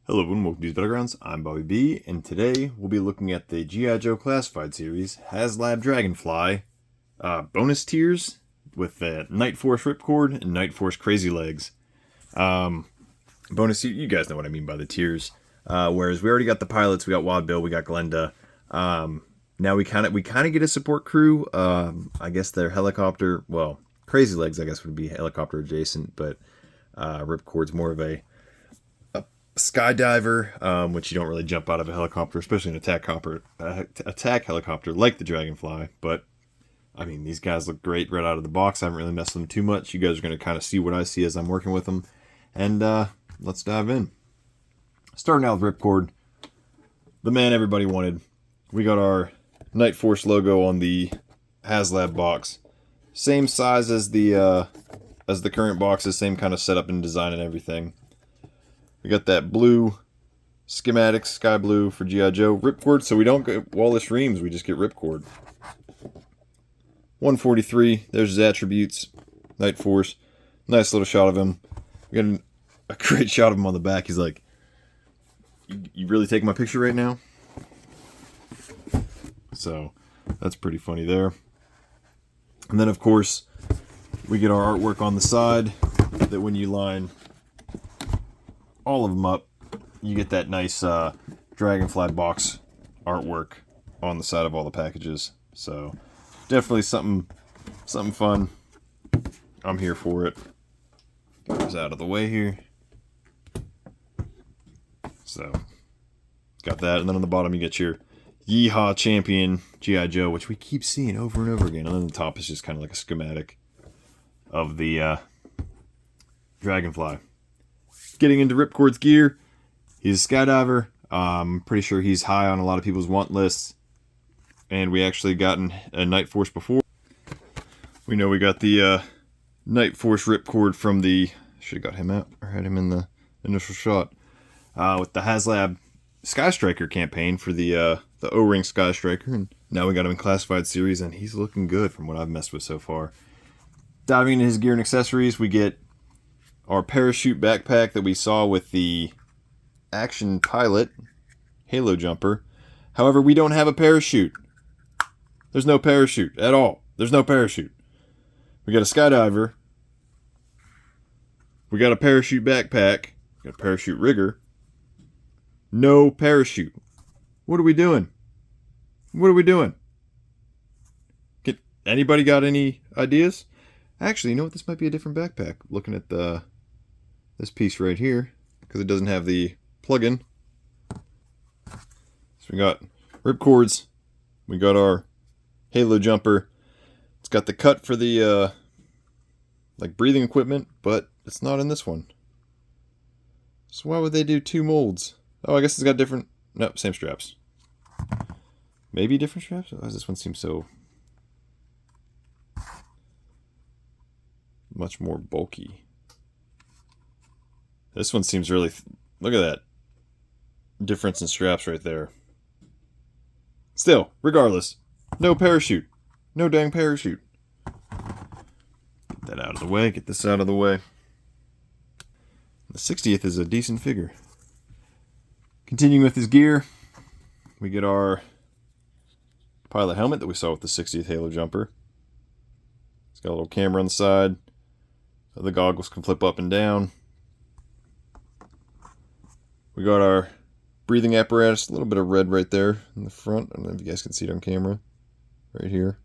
Hello everyone, welcome to these Battlegrounds. I'm Bobby B, and today we'll be looking at the GIJoe Classified series, Haslab Dragonfly, bonus tiers with the Night Force Ripcord and Night Force Crazy Legs. Bonus, you guys know what I mean by the tiers. Whereas we already got the pilots, we got Wild Bill, we got Glenda. Now we kind of get a support crew. I guess they're helicopter. Well, Crazy Legs I guess would be helicopter adjacent, but Ripcord's more of a skydiver, which you don't really jump out of a helicopter, especially an attack helicopter like the Dragonfly. But I mean, these guys look great right out of the box. I haven't really messed with them too much. You guys are going to kind of see what I see as I'm working with them, and let's dive in. Starting out with Ripcord, the man everybody wanted. We got our Night Force logo on the Haslab box, same size as the current boxes, same kind of setup and design and everything. We got that blue schematic, sky blue for GIJoe. Ripcord, so we don't get Wallace Reams, we just get Ripcord. 143, there's his attributes. Night Force. Nice little shot of him. We got a great shot of him on the back. He's like, you really taking my picture right now? So, that's pretty funny there. And then, of course, we get our artwork on the side that when you line all of them up, you get that nice Dragonfly box artwork on the side of all the packages. So definitely something fun. I'm here for it. Get this out of the way here. So got that, and then on the bottom you get your Yeehaw Champion GIJoe, which we keep seeing over and over again. And then the top is just kind of like a schematic of the Dragonfly. Getting into Ripcord's gear, he's a skydiver. I'm pretty sure he's high on a lot of people's want lists, and we actually gotten a Night Force before. We know we got the Night Force Ripcord from the, should have got him out or had him in the initial shot, with the Haslab Sky Striker campaign for the O-Ring Sky Striker, and now we got him in Classified series, and he's looking good from what I've messed with so far. Diving into his gear and accessories, we get our parachute backpack that we saw with the Action Pilot Halo Jumper. However, we don't have a parachute. There's no parachute at all. There's no parachute. We got a skydiver. We got a parachute backpack. We got a parachute rigger. No parachute. What are we doing? What are we doing? Anybody got any ideas? Actually, you know what? This might be a different backpack. Looking at this piece right here, because it doesn't have the plug-in. So we got Ripcords. We got our Halo Jumper. It's got the cut for the like breathing equipment, but it's not in this one. So why would they do two molds? Oh, I guess it's got different. Nope, same straps. Maybe different straps. Oh, this one seems so much more bulky. This one seems really... Look at that difference in straps right there. Still, regardless, no parachute. No dang parachute. Get that out of the way. Get this out of the way. The 60th is a decent figure. Continuing with his gear, we get our pilot helmet that we saw with the 60th Halo Jumper. It's got a little camera on the side. The goggles can flip up and down. We got our breathing apparatus, a little bit of red right there in the front. I don't know if you guys can see it on camera. Right here.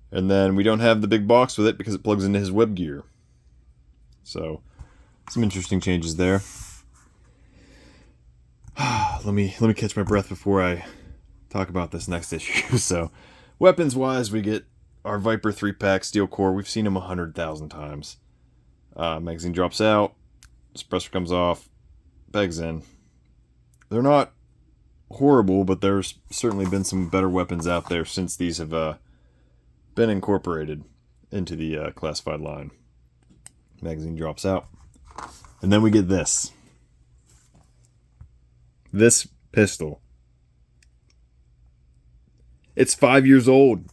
And then we don't have the big box with it because it plugs into his web gear. So, some interesting changes there. Let me catch my breath before I talk about this next issue. So, weapons-wise, we get our Viper 3-pack steel core. We've seen them 100,000 times. Magazine drops out. Suppressor comes off. Pegs in. They're not horrible, but there's certainly been some better weapons out there since these have been incorporated into the classified line. Magazine drops out. And then we get this. This pistol. It's 5 years old.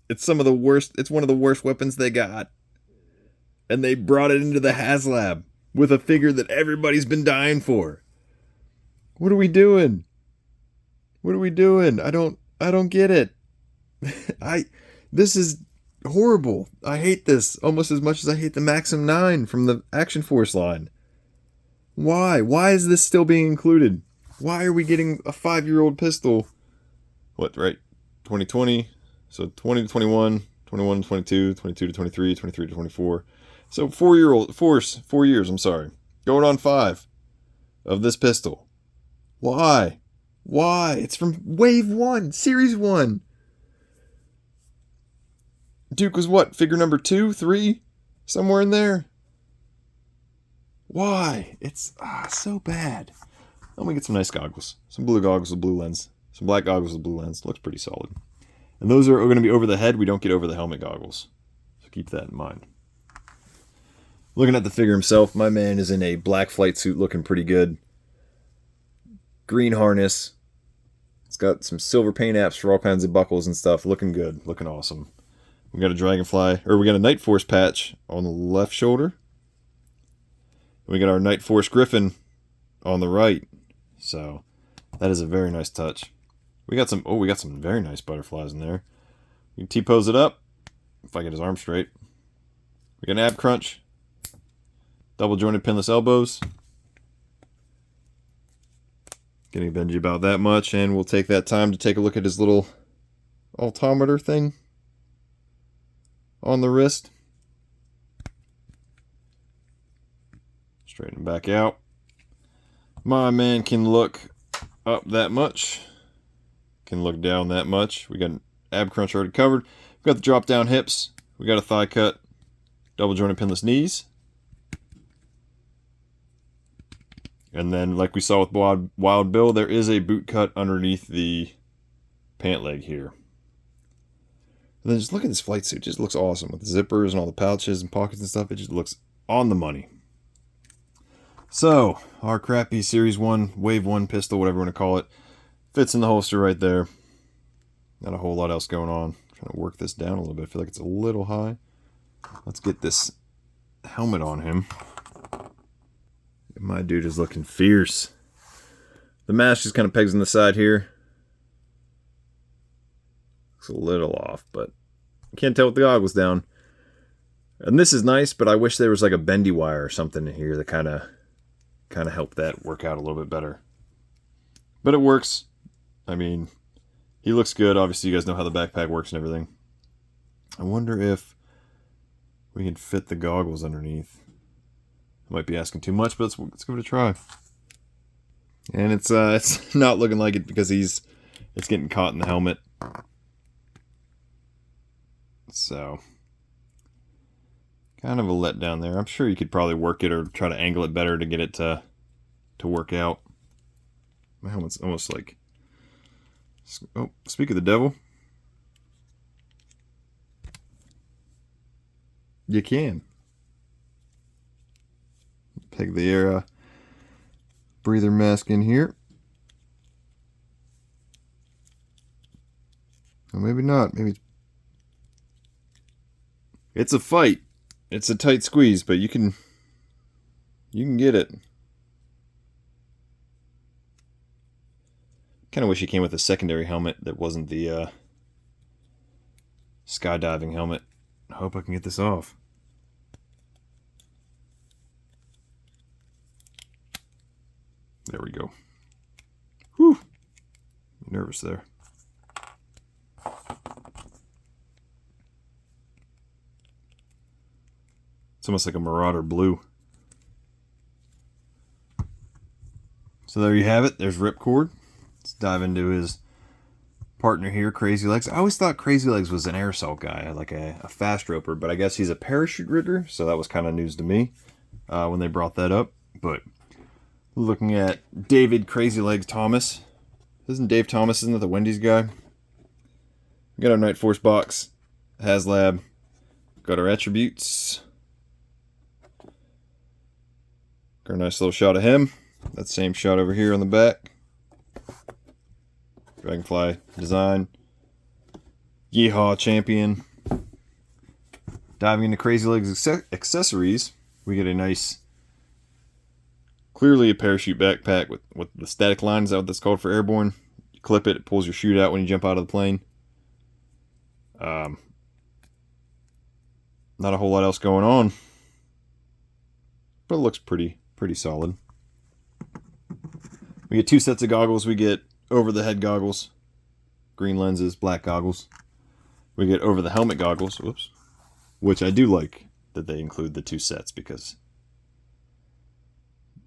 It's some of the worst. It's one of the worst weapons they got. And they brought it into the Haslab. with a figure that everybody's been dying for. What are we doing? What are we doing? I don't get it. This is horrible. I hate this almost as much as I hate the Maxim 9 from the Action Force line. Why? Why is this still being included? Why are we getting a 5-year-old pistol? What, right? 2020, so 20 to 21, 21 to 22, 22 to 23, 23 to 24. So 4 years, I'm sorry. Going on 5 of this pistol. Why? Why? It's from Wave 1, Series 1. Duke was what? Figure number 2, 3? Somewhere in there? Why? It's so bad. Let me get some nice goggles. Some blue goggles with blue lens. Some black goggles with blue lens. Looks pretty solid. And those are going to be over the head. We don't get over the helmet goggles. So keep that in mind. Looking at the figure himself, my man is in a black flight suit looking pretty good. Green harness. It's got some silver paint apps for all kinds of buckles and stuff. Looking good. Looking awesome. We got a Dragonfly, or we got a Night Force patch on the left shoulder. We got our Night Force Griffin on the right. So that is a very nice touch. We got some very nice butterflies in there. You can T-pose it up if I get his arm straight. We got an ab crunch. Double jointed pinless elbows. Getting Benji about that much, and we'll take that time to take a look at his little altimeter thing on the wrist. Straighten him back out. My man can look up that much. Can look down that much. We got an ab crunch already covered. We've got the drop down hips. We got a thigh cut. Double jointed pinless knees. And then, like we saw with Wild Bill, there is a boot cut underneath the pant leg here. And then just look at this flight suit. It just looks awesome with the zippers and all the pouches and pockets and stuff. It just looks on the money. So, our crappy Series 1, Wave 1 pistol, whatever you want to call it, fits in the holster right there. Not a whole lot else going on. Trying to work this down a little bit. I feel like it's a little high. Let's get this helmet on him. My dude is looking fierce. The mask just kind of pegs on the side here. Looks a little off, but you can't tell with the goggles down. And this is nice, but I wish there was like a bendy wire or something in here that kind of helped that work out a little bit better. But it works. I mean, he looks good. Obviously, you guys know how the backpack works and everything. I wonder if we can fit the goggles underneath. I might be asking too much, but let's give it a try. And it's not looking like it because it's getting caught in the helmet. So, kind of a letdown there. I'm sure you could probably work it or try to angle it better to get it to work out. My helmet's almost like... Oh, speak of the devil. You can. Peg the air breather mask in here. Or maybe not. Maybe it's a fight. It's a tight squeeze, but you can get it. Kind of wish it came with a secondary helmet that wasn't the skydiving helmet. I hope I can get this off. There we go. Whew. Nervous there. It's almost like a Marauder blue. So there you have it. There's Ripcord. Let's dive into his partner here, Crazy Legs. I always thought Crazy Legs was an air assault guy, like a fast roper, but I guess he's a parachute rigger, so that was kind of news to me when they brought that up. But looking at David Crazy Legs Thomas. Isn't Dave Thomas, isn't that the Wendy's guy? We got our Night Force box. Haslab. Got our attributes. Got a nice little shot of him. That same shot over here on the back. Dragonfly design. GIJoe champion. Diving into Crazy Legs accessories, we get a nice Clearly a parachute backpack with the static line. Is that what that's called for airborne? You clip it, it pulls your chute out when you jump out of the plane. Not a whole lot else going on, but it looks pretty solid. We get 2 sets of goggles. We get over-the-head goggles, green lenses, black goggles. We get over-the-helmet goggles, whoops, which I do like that they include the 2 sets because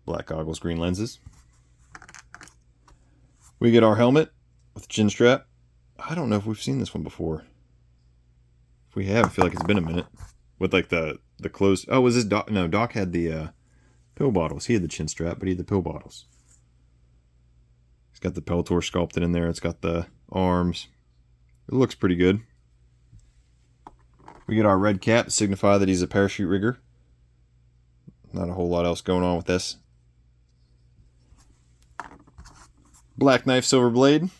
black goggles, green lenses. We get our helmet with chin strap. I don't know if we've seen this one before. If we have, I feel like it's been a minute. With like the closed... Oh, was this Doc? No, Doc had the pill bottles. He had the chin strap, but he had the pill bottles. It's got the Peltor sculpted in there. It's got the arms. It looks pretty good. We get our red cap to signify that he's a parachute rigger. Not a whole lot else going on with this. Black knife, silver blade.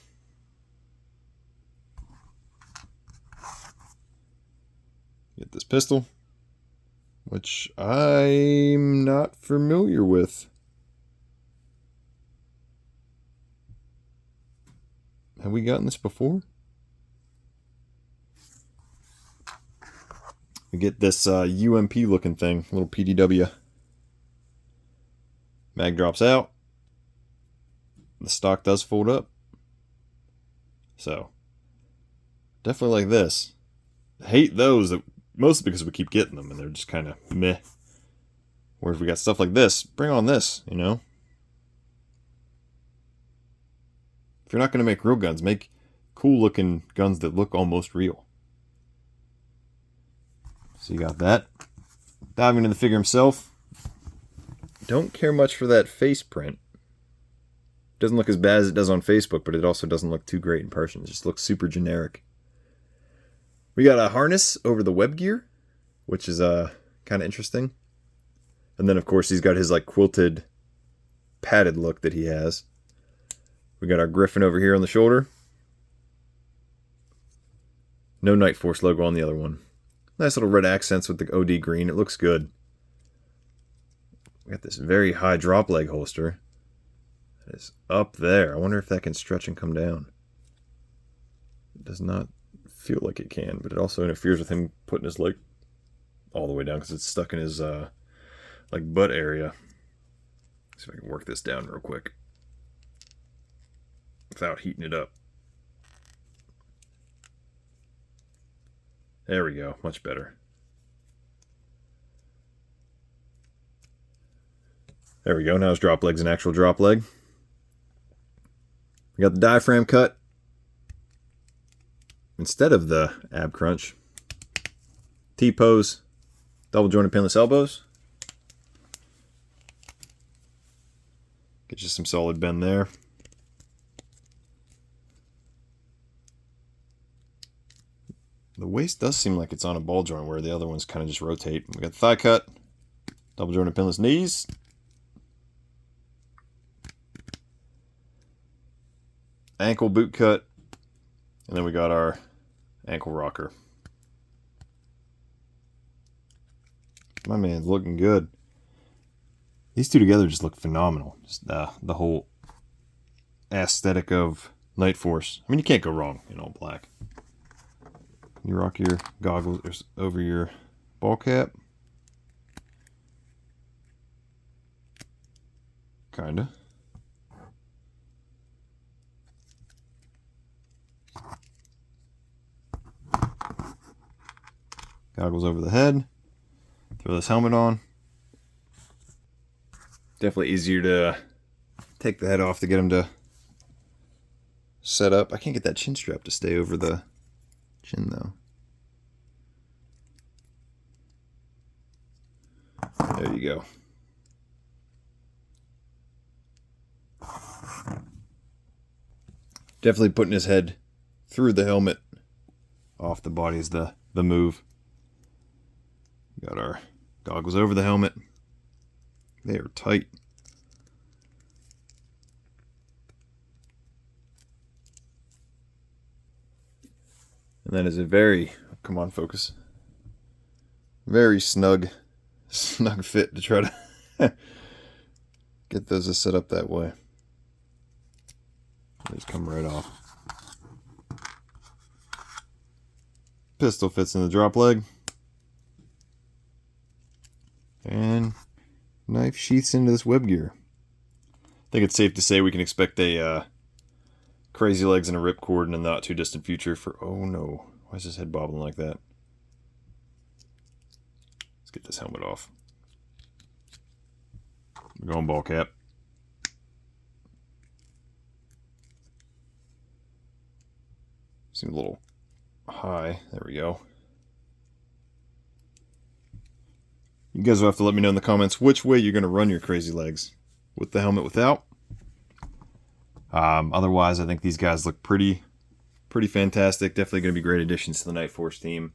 Get this pistol, which I'm not familiar with. Have we gotten this before? We get this UMP looking thing, little PDW. Mag drops out. The stock does fold up. So, definitely like this. I hate those, mostly because we keep getting them and they're just kind of meh. Whereas we got stuff like this, bring on this, you know? If you're not going to make real guns, make cool looking guns that look almost real. So you got that. Diving into the figure himself. Don't care much for that face print. Doesn't look as bad as it does on Facebook, but it also doesn't look too great in person. It just looks super generic. We got a harness over the web gear, which is kind of interesting. And then, of course, he's got his like quilted, padded look that he has. We got our Griffin over here on the shoulder. No Night Force logo on the other one. Nice little red accents with the OD green. It looks good. We got this very high drop leg holster. That is up there. I wonder if that can stretch and come down. It does not feel like it can, but it also interferes with him putting his leg all the way down because it's stuck in his like butt area. Let's see if I can work this down real quick without heating it up. There we go, much better. There we go, now his drop leg's an actual drop leg. We got the diaphragm cut. Instead of the ab crunch. T-pose, double jointed pinless elbows. Get you some solid bend there. The waist does seem like it's on a ball joint where the other ones kind of just rotate. We got the thigh cut, double jointed pinless knees. Ankle boot cut. And then we got our ankle rocker. My man's looking good. These two together just look phenomenal. Just the whole aesthetic of Night Force. I mean, you can't go wrong in all black. You rock your goggles over your ball cap. Kinda. Goggles over the head. Throw this helmet on. Definitely easier to take the head off to get him to set up. I can't get that chin strap to stay over the chin though. There you go. Definitely putting his head through the helmet. Off the body is the move. Got our goggles over the helmet. They are tight. And that is a very, come on, focus. Very snug fit to try to get those to set up that way. They just come right off. Pistol fits in the drop leg. And knife sheaths into this web gear. I think it's safe to say we can expect a Crazy Legs and a Ripcord in the not too distant future for... Oh no, why is his head bobbling like that? Let's get this helmet off. We're going ball cap. Seems a little high. There we go. You guys will have to let me know in the comments which way you're going to run your Crazy Legs. With the helmet, without. Otherwise, I think these guys look pretty fantastic. Definitely going to be great additions to the Night Force team.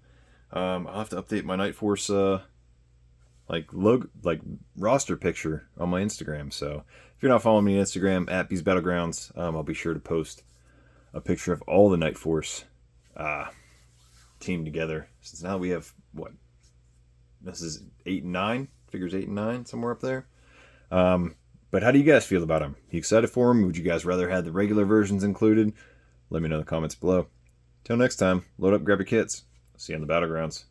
I'll have to update my Night Force roster picture on my Instagram. So if you're not following me on Instagram at Bees Battlegrounds, I'll be sure to post a picture of all the Night Force team together. Since now we have what? This is 8 and 9, figures 8 and 9, somewhere up there. But how do you guys feel about them? You excited for them? Would you guys rather have the regular versions included? Let me know in the comments below. Till next time, load up, grab your kits. See you on the Battlegrounds.